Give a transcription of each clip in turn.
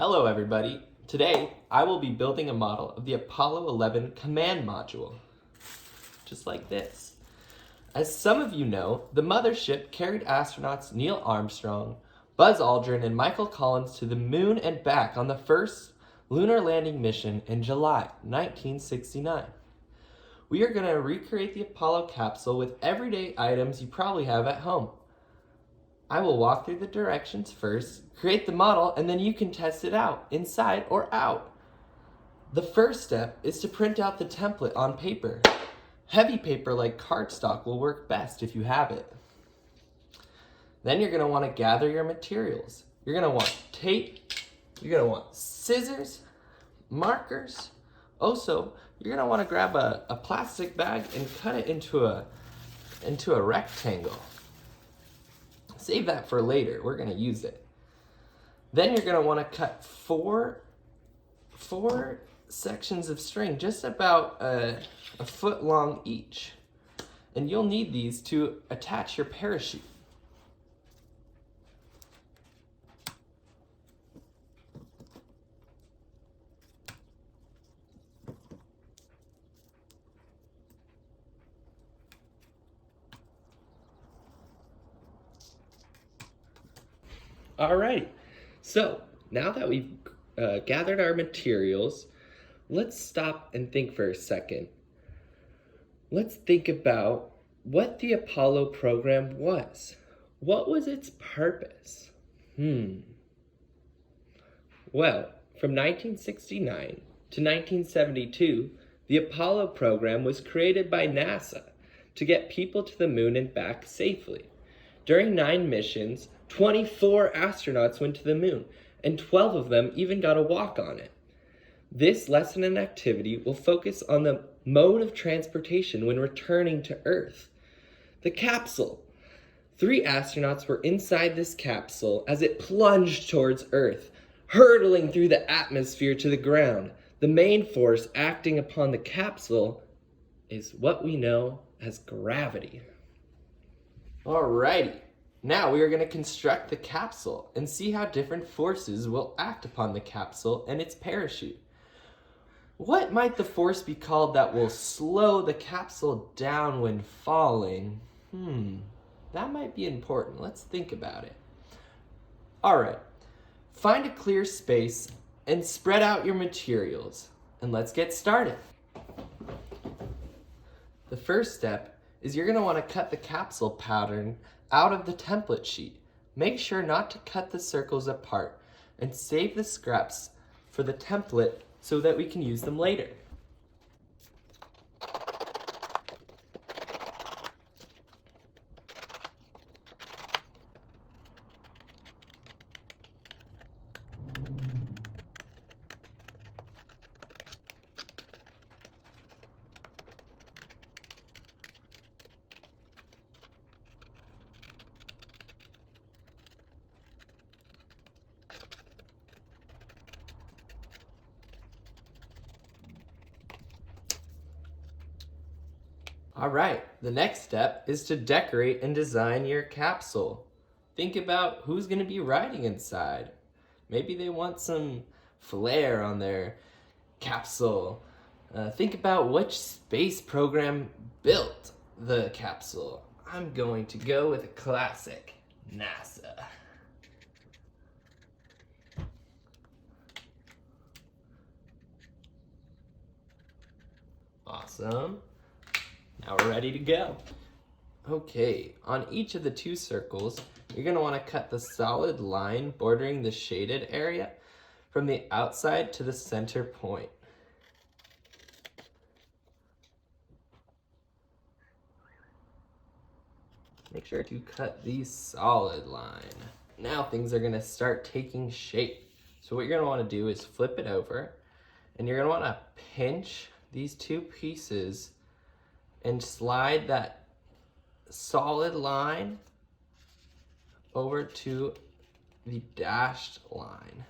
Hello everybody. Today I will be building a model of the Apollo 11 command module. Just like this. As some of you know, the mothership carried astronauts Neil Armstrong, Buzz Aldrin, and Michael Collins to the moon and back on the first lunar landing mission in July 1969. We are going to recreate the Apollo capsule with everyday items you probably have at home. I will walk through the directions first, create the model, and then you can test it out, inside or out. The first step is to print out the template on paper. Heavy paper like cardstock will work best if you have it. Then you're going to want to gather your materials. You're going to want tape, you're going to want scissors, markers. Also, you're going to want to grab a plastic bag and cut it into a rectangle. Save that for later, we're gonna use it. Then you're gonna wanna cut four sections of string, just about a foot long each. And you'll need these to attach your parachute. Alright, so now that we've gathered our materials, let's stop and think for a second. Let's think about what the Apollo program was. What was its purpose? Well, from 1969 to 1972, the Apollo program was created by NASA to get people to the moon and back safely. During 9 missions, 24 astronauts went to the moon, and 12 of them even got a walk on it. This lesson and activity will focus on the mode of transportation when returning to Earth. The capsule. 3 astronauts were inside this capsule as it plunged towards Earth, hurtling through the atmosphere to the ground. The main force acting upon the capsule is what we know as gravity. Alrighty. Now we are going to construct the capsule and see how different forces will act upon the capsule and its parachute. What might the force be called that will slow the capsule down when falling? That might be important. Let's think about it. Alright, find a clear space and spread out your materials. And let's get started. The first step is you're going to want to cut the capsule pattern out of the template sheet. Make sure not to cut the circles apart and save the scraps for the template so that we can use them later. Alright, the next step is to decorate and design your capsule. Think about who's going to be riding inside. Maybe they want some flair on their capsule. Think about which space program built the capsule. I'm going to go with a classic, NASA. Awesome. Now we're ready to go. Okay, on each of the 2 circles, you're going to want to cut the solid line bordering the shaded area from the outside to the center point. Make sure to cut the solid line. Now things are going to start taking shape. So what you're going to want to do is flip it over, and you're going to want to pinch these 2 pieces and slide that solid line over to the dashed line.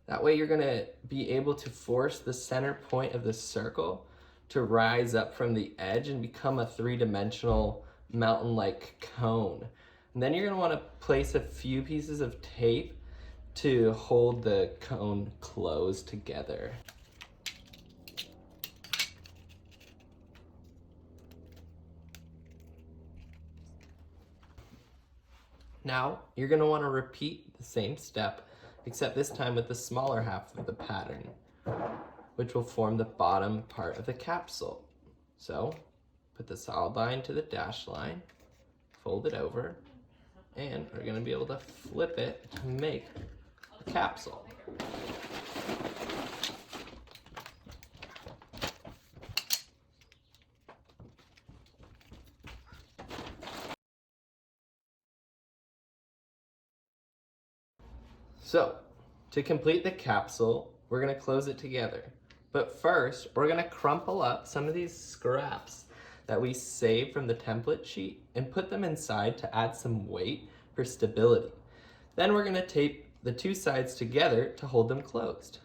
That way you're gonna be able to force the center point of the circle to rise up from the edge and become a 3-dimensional mountain-like cone. And then you're gonna wanna place a few pieces of tape to hold the cone closed together. Now, you're going to want to repeat the same step, except this time with the smaller half of the pattern, which will form the bottom part of the capsule. So, put the solid line to the dashed line, fold it over, and we're going to be able to flip it to make a capsule. So, to complete the capsule, we're going to close it together. But first, we're going to crumple up some of these scraps that we saved from the template sheet and put them inside to add some weight for stability. Then we're going to tape the two sides together to hold them closed.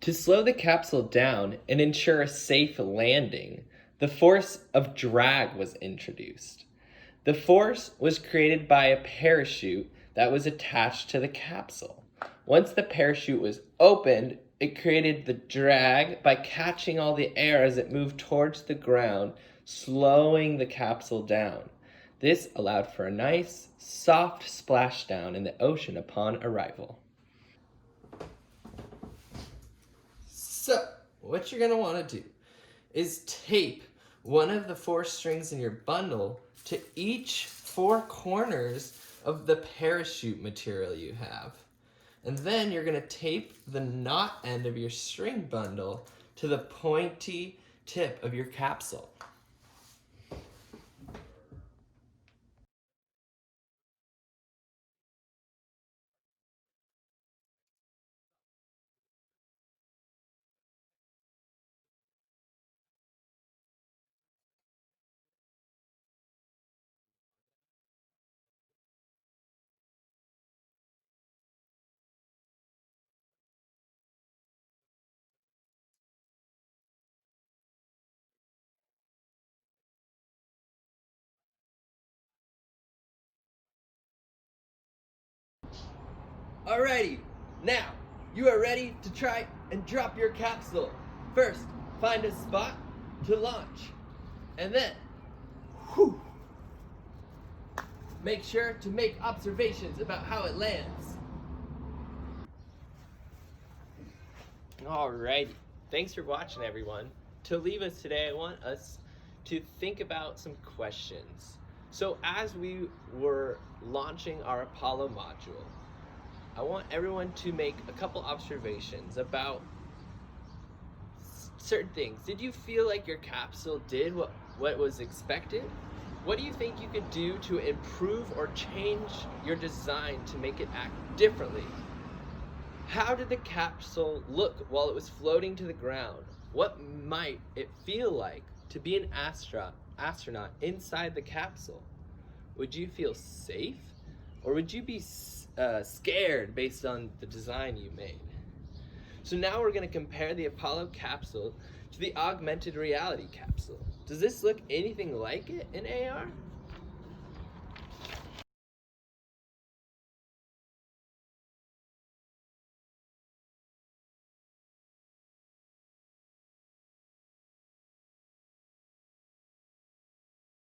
To slow the capsule down and ensure a safe landing, the force of drag was introduced. The force was created by a parachute that was attached to the capsule. Once the parachute was opened, it created the drag by catching all the air as it moved towards the ground, slowing the capsule down. This allowed for a nice, soft splashdown in the ocean upon arrival. So, what you're going to want to do is tape one of the 4 strings in your bundle to each 4 corners of the parachute material you have. And then you're going to tape the knot end of your string bundle to the pointy tip of your capsule. Alrighty, now you are ready to try and drop your capsule. First, find a spot to launch, and then, make sure to make observations about how it lands. Alrighty, thanks for watching, everyone. To leave us today, I want us to think about some questions. So as we were launching our Apollo module, I want everyone to make a couple observations about certain things. Did you feel like your capsule did what was expected? What do you think you could do to improve or change your design to make it act differently? How did the capsule look while it was floating to the ground? What might it feel like to be an astronaut inside the capsule? Would you feel safe, or would you be scared based on the design you made? So now we're going to compare the Apollo capsule to the augmented reality capsule. Does this look anything like it in AR?